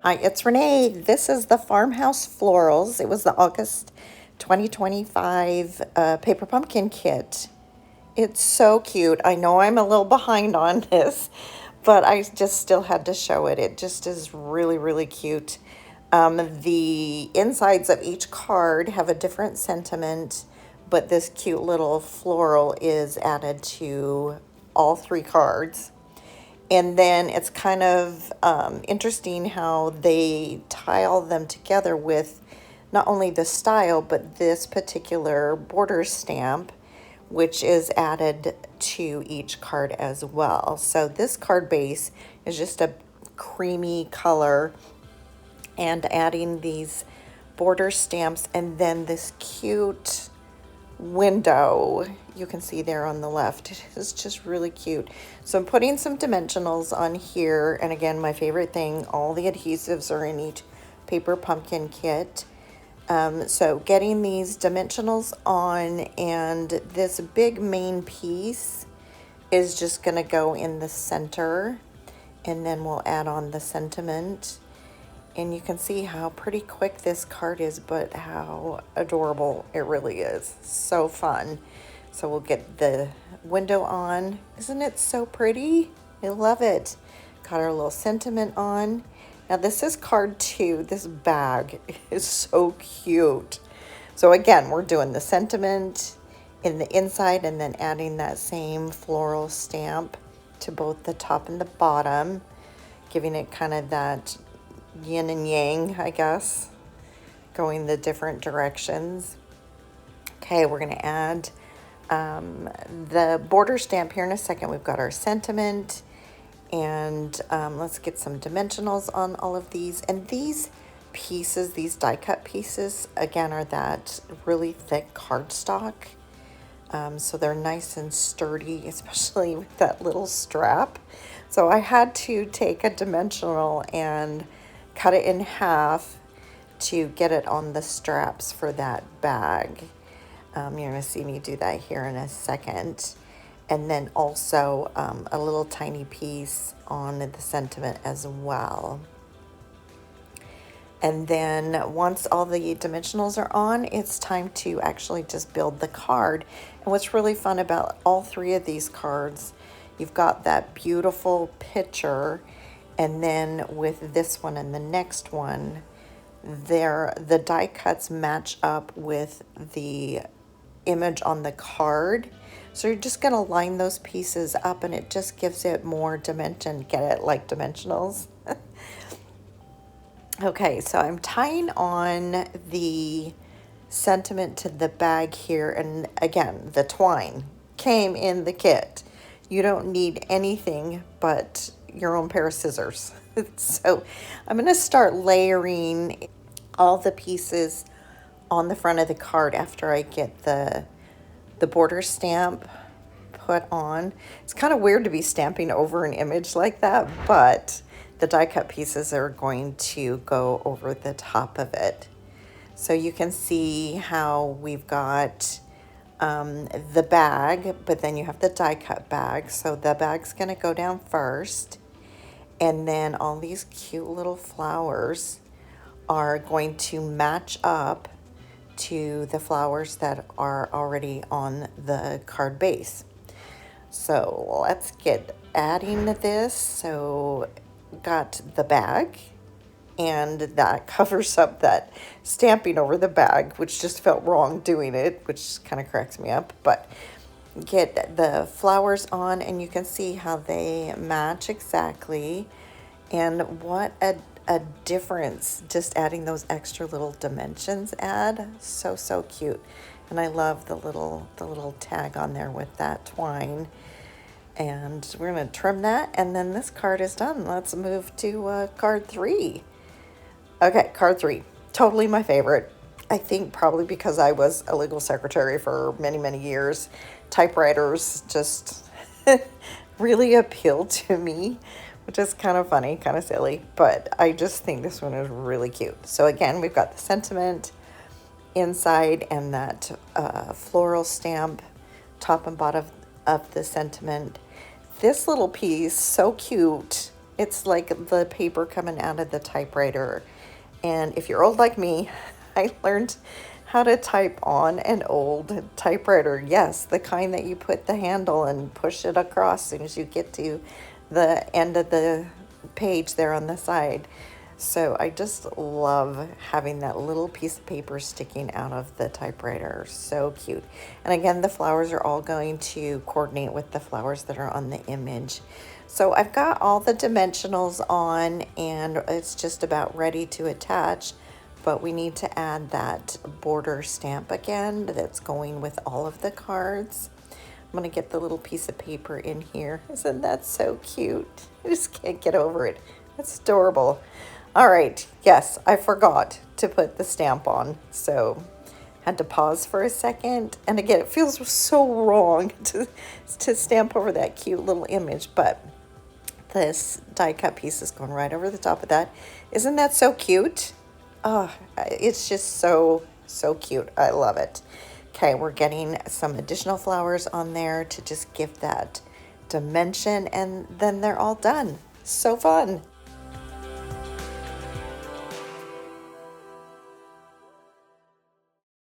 Hi, it's Renee. This is the Farmhouse Florals. It was the August 2025 Paper Pumpkin Kit. It's so cute. I know I'm a little behind on this, but I just still had to show it. It just is really, really cute. The insides of each card have a different sentiment, but this cute little floral is added to all three cards. And then it's kind of interesting how they tile them together with not only the style, but this particular border stamp, which is added to each card as well. So this card base is just a creamy color, and adding these border stamps and then this cute window you can see there on the left. It is just really cute. So I'm putting some dimensionals on here, and again, my favorite thing, all the adhesives are in each paper pumpkin kit. So getting these dimensionals on, and this big main piece is just going to go in the center, and then we'll add on the sentiment. And you can see how pretty quick this card is, but how adorable it really is. So fun. So we'll get the window on. Isn't it so pretty? I love it. Got our little sentiment on. Now this is card 2. This bag is so cute. So again, we're doing the sentiment in the inside and then adding that same floral stamp to both the top and the bottom, giving it kind of that yin and yang, I guess, going the different directions. Okay, we're going to add the border stamp here in a second. We've got our sentiment, and let's get some dimensionals on all of these. And these pieces, these die cut pieces, again, are that really thick cardstock. So they're nice and sturdy, especially with that little strap. So I had to take a dimensional and cut it in half to get it on the straps for that bag. You're going to see me do that here in a second. And then also a little tiny piece on the sentiment as well. And then once all the dimensionals are on, it's time to actually just build the card. And what's really fun about all three of these cards, you've got that beautiful picture, and then with this one and the next one, the die cuts match up with the image on the card. So you're just going to line those pieces up, and it just gives it more dimension. Get it? Like dimensionals. Okay, so I'm tying on the sentiment to the bag here, and again, the twine came in the kit. You don't need anything but your own pair of scissors. So I'm going to start layering all the pieces on the front of the card after I get the border stamp put on. It's kind of weird to be stamping over an image like that, but the die cut pieces are going to go over the top of it. So you can see how we've got the bag, but then you have the die cut bag. So the bag's going to go down first, and then all these cute little flowers are going to match up to the flowers that are already on the card base. So let's get adding this. So got the bag, and that covers up that stamping over the bag, which just felt wrong doing it, which kind of cracks me up. But get the flowers on, and you can see how they match exactly, and what a difference just adding those extra little dimensions add. So cute. And I love the little tag on there with that twine. And we're going to trim that, and then this card is done. Let's move to card 3. Okay, card 3. Totally my favorite. I think probably because I was a legal secretary for many years. Typewriters just really appeal to me, which is kind of funny, kind of silly, but I just think this one is really cute. So again, we've got the sentiment inside and that floral stamp top and bottom of the sentiment. This little piece, so cute. It's like the paper coming out of the typewriter. And if you're old like me, I learned how to type on an old typewriter. Yes, the kind that you put the handle and push it across as soon as you get to the end of the page there on the side. So I just love having that little piece of paper sticking out of the typewriter. So cute. And again, the flowers are all going to coordinate with the flowers that are on the image. So I've got all the dimensionals on and it's just about ready to attach, but we need to add that border stamp again that's going with all of the cards. I'm gonna get the little piece of paper in here. Isn't that so cute? I just can't get over it. It's adorable. All right, yes, I forgot to put the stamp on, so had to pause for a second. And again, it feels so wrong to stamp over that cute little image, but this die cut piece is going right over the top of that. Isn't that so cute? Oh, it's just so, so cute. I love it. Okay, we're getting some additional flowers on there to just give that dimension, and then they're all done. So fun.